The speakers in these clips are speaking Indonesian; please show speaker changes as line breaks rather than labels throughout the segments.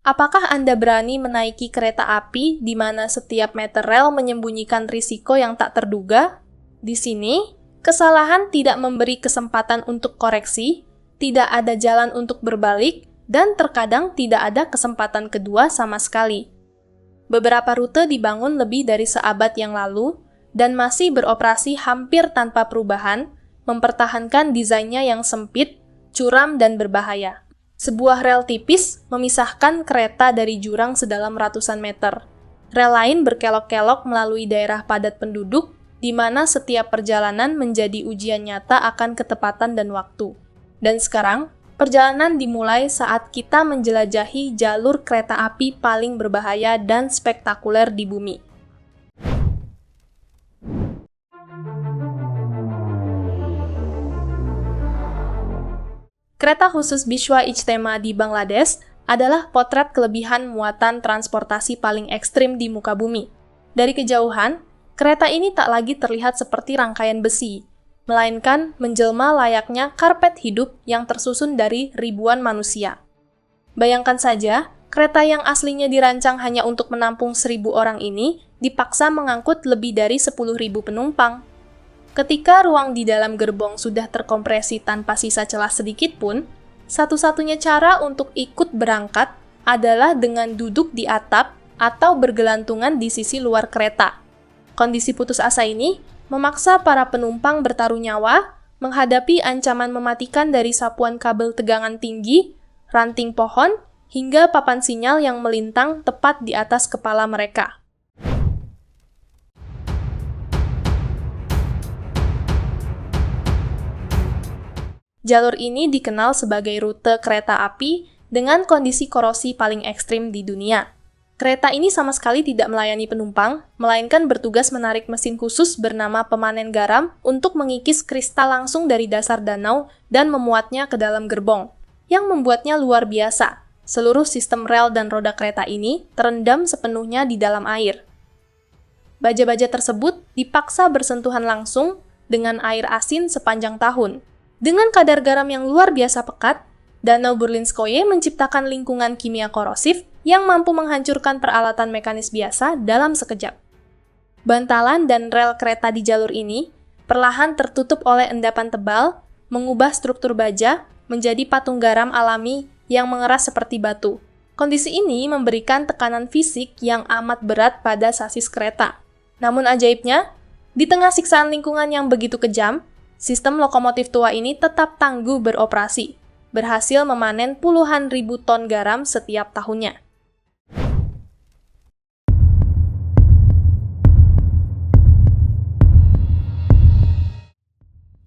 Apakah Anda berani menaiki kereta api di mana setiap meter rel menyembunyikan risiko yang tak terduga? Di sini, kesalahan tidak memberi kesempatan untuk koreksi, tidak ada jalan untuk berbalik, dan terkadang tidak ada kesempatan kedua sama sekali. Beberapa rute dibangun lebih dari seabad yang lalu dan masih beroperasi hampir tanpa perubahan, mempertahankan desainnya yang sempit, curam, dan berbahaya. Sebuah rel tipis memisahkan kereta dari jurang sedalam ratusan meter. Rel lain berkelok-kelok melalui daerah padat penduduk, di mana setiap perjalanan menjadi ujian nyata akan ketepatan dan waktu. Dan sekarang, perjalanan dimulai saat kita menjelajahi jalur kereta api paling berbahaya dan spektakuler di bumi. Kereta khusus Bishwa Ijtema di Bangladesh adalah potret kelebihan muatan transportasi paling ekstrim di muka bumi. Dari kejauhan, kereta ini tak lagi terlihat seperti rangkaian besi, melainkan menjelma layaknya karpet hidup yang tersusun dari ribuan manusia. Bayangkan saja, kereta yang aslinya dirancang hanya untuk menampung 1.000 orang ini dipaksa mengangkut lebih dari 10.000 penumpang. Ketika ruang di dalam gerbong sudah terkompresi tanpa sisa celah sedikit pun, satu-satunya cara untuk ikut berangkat adalah dengan duduk di atap atau bergelantungan di sisi luar kereta. Kondisi putus asa ini memaksa para penumpang bertaruh nyawa menghadapi ancaman mematikan dari sapuan kabel tegangan tinggi, ranting pohon, hingga papan sinyal yang melintang tepat di atas kepala mereka. Jalur ini dikenal sebagai rute kereta api dengan kondisi korosi paling ekstrim di dunia. Kereta ini sama sekali tidak melayani penumpang, melainkan bertugas menarik mesin khusus bernama pemanen garam untuk mengikis kristal langsung dari dasar danau dan memuatnya ke dalam gerbong, yang membuatnya luar biasa. Seluruh sistem rel dan roda kereta ini terendam sepenuhnya di dalam air. Baja-baja tersebut dipaksa bersentuhan langsung dengan air asin sepanjang tahun. Dengan kadar garam yang luar biasa pekat, Danau Burlinskoye menciptakan lingkungan kimia korosif yang mampu menghancurkan peralatan mekanis biasa dalam sekejap. Bantalan dan rel kereta di jalur ini perlahan tertutup oleh endapan tebal, mengubah struktur baja menjadi patung garam alami yang mengeras seperti batu. Kondisi ini memberikan tekanan fisik yang amat berat pada sasis kereta. Namun ajaibnya, di tengah siksaan lingkungan yang begitu kejam, sistem lokomotif tua ini tetap tangguh beroperasi, berhasil memanen puluhan ribu ton garam setiap tahunnya.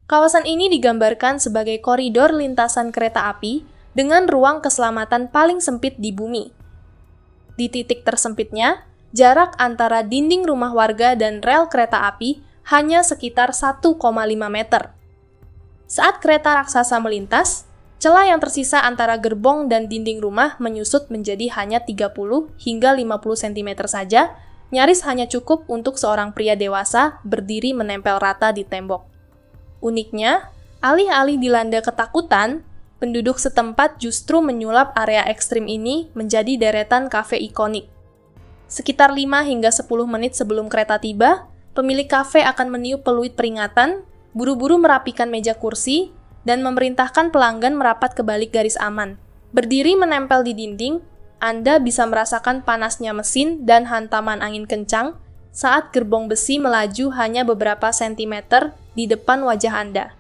Kawasan ini digambarkan sebagai koridor lintasan kereta api dengan ruang keselamatan paling sempit di bumi. Di titik tersempitnya, jarak antara dinding rumah warga dan rel kereta api hanya sekitar 1,5 meter. Saat kereta raksasa melintas, celah yang tersisa antara gerbong dan dinding rumah menyusut menjadi hanya 30 hingga 50 cm saja, nyaris hanya cukup untuk seorang pria dewasa berdiri menempel rata di tembok. Uniknya, alih-alih dilanda ketakutan, penduduk setempat justru menyulap area ekstrim ini menjadi deretan kafe ikonik. Sekitar 5 hingga 10 menit sebelum kereta tiba, pemilik kafe akan meniup peluit peringatan, buru-buru merapikan meja kursi, dan memerintahkan pelanggan merapat ke balik garis aman. Berdiri menempel di dinding, Anda bisa merasakan panasnya mesin dan hantaman angin kencang saat gerbong besi melaju hanya beberapa sentimeter di depan wajah Anda.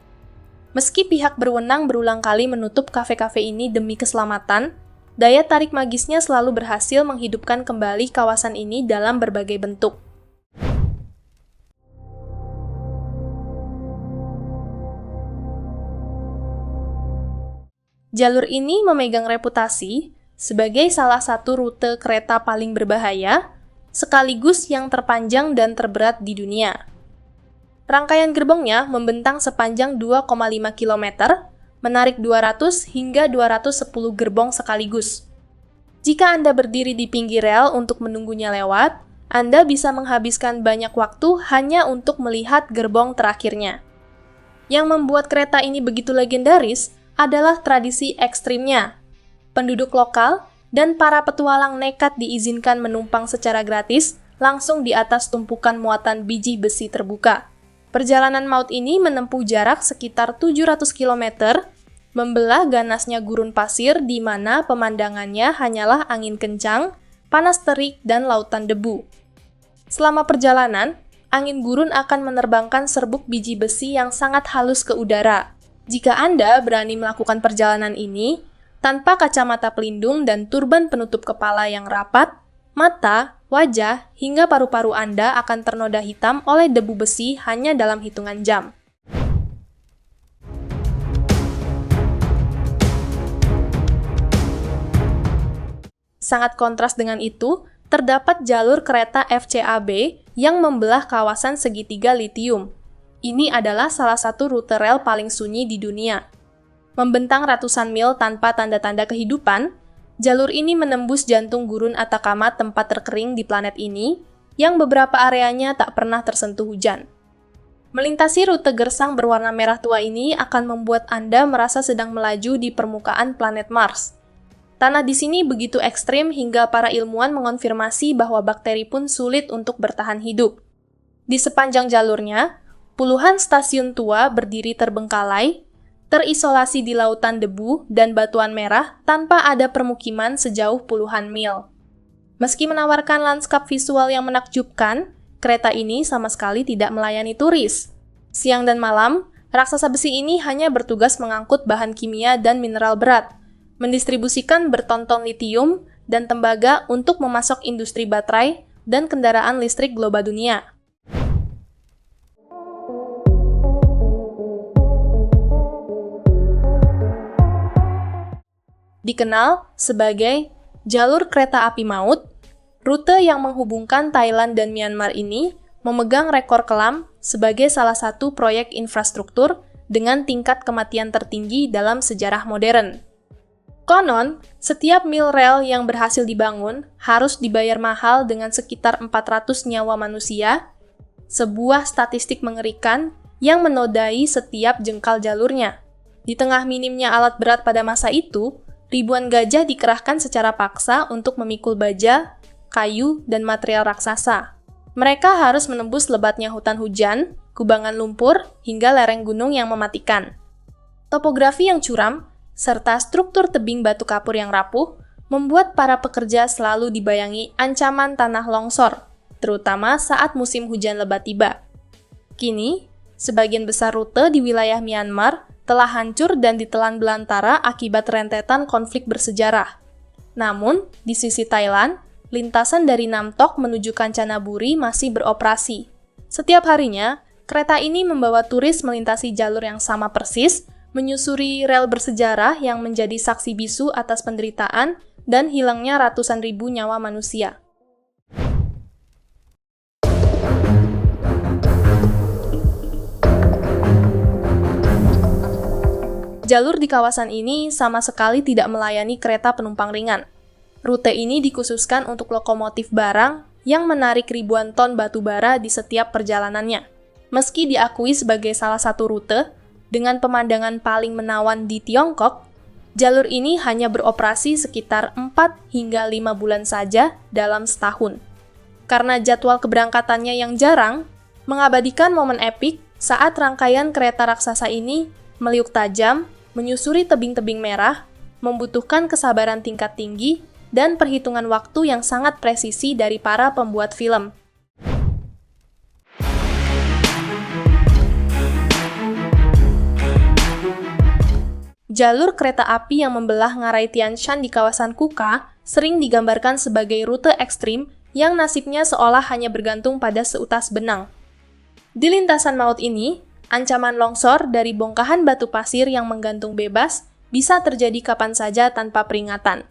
Meski pihak berwenang berulang kali menutup kafe-kafe ini demi keselamatan, daya tarik magisnya selalu berhasil menghidupkan kembali kawasan ini dalam berbagai bentuk. Jalur ini memegang reputasi sebagai salah satu rute kereta paling berbahaya, sekaligus yang terpanjang dan terberat di dunia. Rangkaian gerbongnya membentang sepanjang 2,5 km, menarik 200 hingga 210 gerbong sekaligus. Jika Anda berdiri di pinggir rel untuk menunggunya lewat, Anda bisa menghabiskan banyak waktu hanya untuk melihat gerbong terakhirnya. Yang membuat kereta ini begitu legendaris adalah tradisi ekstrimnya. Penduduk lokal dan para petualang nekat diizinkan menumpang secara gratis langsung di atas tumpukan muatan biji besi terbuka. Perjalanan maut ini menempuh jarak sekitar 700 km, membelah ganasnya gurun pasir di mana pemandangannya hanyalah angin kencang, panas terik, dan lautan debu. Selama perjalanan, angin gurun akan menerbangkan serbuk biji besi yang sangat halus ke udara. Jika Anda berani melakukan perjalanan ini, tanpa kacamata pelindung dan turban penutup kepala yang rapat, mata, wajah, hingga paru-paru Anda akan ternoda hitam oleh debu besi hanya dalam hitungan jam. Sangat kontras dengan itu, terdapat jalur kereta FCAB yang membelah kawasan segitiga litium. Ini adalah salah satu rute rel paling sunyi di dunia. Membentang ratusan mil tanpa tanda-tanda kehidupan, jalur ini menembus jantung gurun Atacama, tempat terkering di planet ini, yang beberapa areanya tak pernah tersentuh hujan. Melintasi rute gersang berwarna merah tua ini akan membuat Anda merasa sedang melaju di permukaan planet Mars. Tanah di sini begitu ekstrim hingga para ilmuwan mengonfirmasi bahwa bakteri pun sulit untuk bertahan hidup. Di sepanjang jalurnya, puluhan stasiun tua berdiri terbengkalai, terisolasi di lautan debu dan batuan merah tanpa ada permukiman sejauh puluhan mil. Meski menawarkan lanskap visual yang menakjubkan, kereta ini sama sekali tidak melayani turis. Siang dan malam, raksasa besi ini hanya bertugas mengangkut bahan kimia dan mineral berat, mendistribusikan bertonton litium dan tembaga untuk memasok industri baterai dan kendaraan listrik global dunia. Dikenal sebagai jalur kereta api maut, rute yang menghubungkan Thailand dan Myanmar ini memegang rekor kelam sebagai salah satu proyek infrastruktur dengan tingkat kematian tertinggi dalam sejarah modern. Konon, setiap mil rel yang berhasil dibangun harus dibayar mahal dengan sekitar 400 nyawa manusia, sebuah statistik mengerikan yang menodai setiap jengkal jalurnya. Di tengah minimnya alat berat pada masa itu, ribuan gajah dikerahkan secara paksa untuk memikul baja, kayu, dan material raksasa. Mereka harus menembus lebatnya hutan hujan, kubangan lumpur, hingga lereng gunung yang mematikan. Topografi yang curam serta struktur tebing batu kapur yang rapuh, membuat para pekerja selalu dibayangi ancaman tanah longsor, terutama saat musim hujan lebat tiba. Kini, sebagian besar rute di wilayah Myanmar telah hancur dan ditelan belantara akibat rentetan konflik bersejarah. Namun, di sisi Thailand, lintasan dari Nam Tok menuju Kanchanaburi masih beroperasi. Setiap harinya, kereta ini membawa turis melintasi jalur yang sama persis, menyusuri rel bersejarah yang menjadi saksi bisu atas penderitaan dan hilangnya ratusan ribu nyawa manusia. Jalur di kawasan ini sama sekali tidak melayani kereta penumpang ringan. Rute ini dikhususkan untuk lokomotif barang yang menarik ribuan ton batu bara di setiap perjalanannya. Meski diakui sebagai salah satu rute dengan pemandangan paling menawan di Tiongkok, jalur ini hanya beroperasi sekitar 4 hingga 5 bulan saja dalam setahun. Karena jadwal keberangkatannya yang jarang, mengabadikan momen epik saat rangkaian kereta raksasa ini meliuk tajam, menyusuri tebing-tebing merah, membutuhkan kesabaran tingkat tinggi, dan perhitungan waktu yang sangat presisi dari para pembuat film. Jalur kereta api yang membelah Ngarai Tian Shan di kawasan Kuka sering digambarkan sebagai rute ekstrim yang nasibnya seolah hanya bergantung pada seutas benang. Di lintasan maut ini, ancaman longsor dari bongkahan batu pasir yang menggantung bebas bisa terjadi kapan saja tanpa peringatan.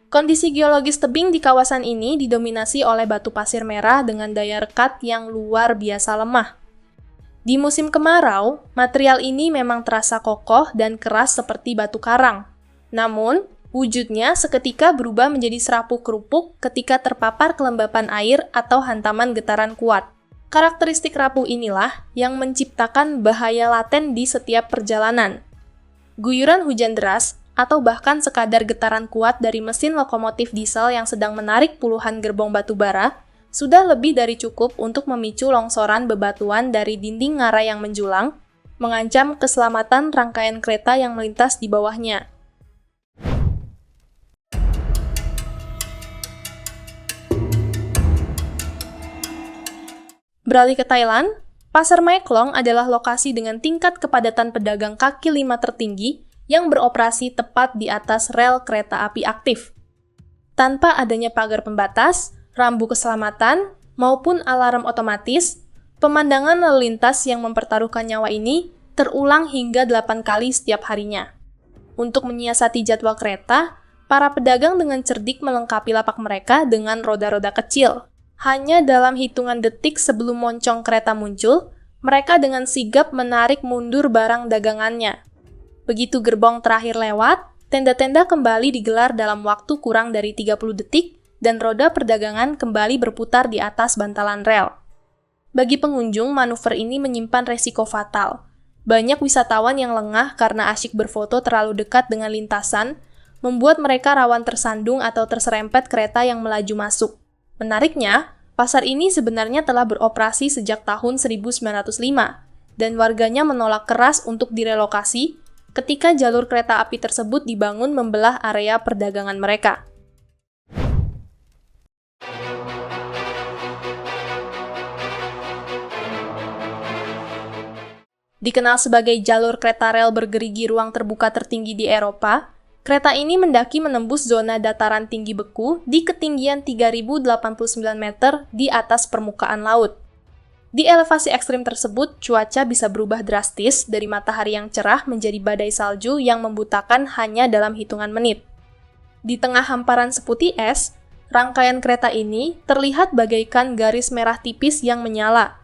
Kondisi geologis tebing di kawasan ini didominasi oleh batu pasir merah dengan daya rekat yang luar biasa lemah. Di musim kemarau, material ini memang terasa kokoh dan keras seperti batu karang. Namun, wujudnya seketika berubah menjadi serapuh kerupuk ketika terpapar kelembapan air atau hantaman getaran kuat. Karakteristik rapuh inilah yang menciptakan bahaya laten di setiap perjalanan. Guyuran hujan deras atau bahkan sekadar getaran kuat dari mesin lokomotif diesel yang sedang menarik puluhan gerbong batu bara, sudah lebih dari cukup untuk memicu longsoran bebatuan dari dinding ngarai yang menjulang, mengancam keselamatan rangkaian kereta yang melintas di bawahnya. Beralih ke Thailand, Pasar Mae Klong adalah lokasi dengan tingkat kepadatan pedagang kaki lima tertinggi yang beroperasi tepat di atas rel kereta api aktif. Tanpa adanya pagar pembatas, rambu keselamatan, maupun alarm otomatis, pemandangan lalu lintas yang mempertaruhkan nyawa ini terulang hingga 8 kali setiap harinya. Untuk menyiasati jadwal kereta, para pedagang dengan cerdik melengkapi lapak mereka dengan roda-roda kecil. Hanya dalam hitungan detik sebelum moncong kereta muncul, mereka dengan sigap menarik mundur barang dagangannya. Begitu gerbong terakhir lewat, tenda-tenda kembali digelar dalam waktu kurang dari 30 detik dan roda perdagangan kembali berputar di atas bantalan rel. Bagi pengunjung, manuver ini menyimpan resiko fatal. Banyak wisatawan yang lengah karena asyik berfoto terlalu dekat dengan lintasan, membuat mereka rawan tersandung atau terserempet kereta yang melaju masuk. Menariknya, pasar ini sebenarnya telah beroperasi sejak tahun 1905, dan warganya menolak keras untuk direlokasi ketika jalur kereta api tersebut dibangun membelah area perdagangan mereka. Dikenal sebagai jalur kereta rel bergerigi ruang terbuka tertinggi di Eropa, kereta ini mendaki menembus zona dataran tinggi beku di ketinggian 3.089 meter di atas permukaan laut. Di elevasi ekstrim tersebut, cuaca bisa berubah drastis dari matahari yang cerah menjadi badai salju yang membutakan hanya dalam hitungan menit. Di tengah hamparan seputih es, rangkaian kereta ini terlihat bagaikan garis merah tipis yang menyala.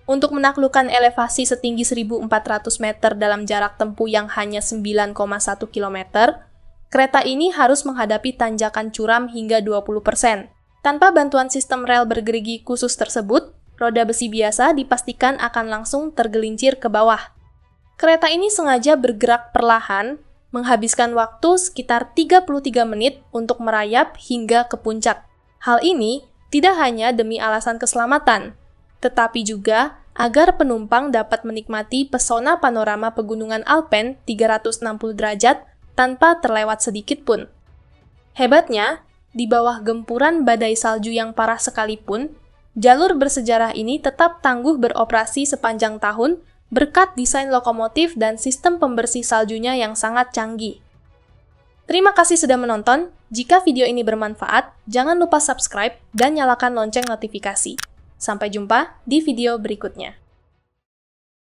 Untuk menaklukkan elevasi setinggi 1.400 meter dalam jarak tempuh yang hanya 9,1 km, kereta ini harus menghadapi tanjakan curam hingga 20%. Tanpa bantuan sistem rel bergerigi khusus tersebut, roda besi biasa dipastikan akan langsung tergelincir ke bawah. Kereta ini sengaja bergerak perlahan, menghabiskan waktu sekitar 33 menit untuk merayap hingga ke puncak. Hal ini tidak hanya demi alasan keselamatan, tetapi juga agar penumpang dapat menikmati pesona panorama pegunungan Alpen 360 derajat tanpa terlewat sedikit pun. Hebatnya, di bawah gempuran badai salju yang parah sekalipun, jalur bersejarah ini tetap tangguh beroperasi sepanjang tahun berkat desain lokomotif dan sistem pembersih saljunya yang sangat canggih. Terima kasih sudah menonton. Jika video ini bermanfaat, jangan lupa subscribe dan nyalakan lonceng notifikasi. Sampai jumpa di video berikutnya.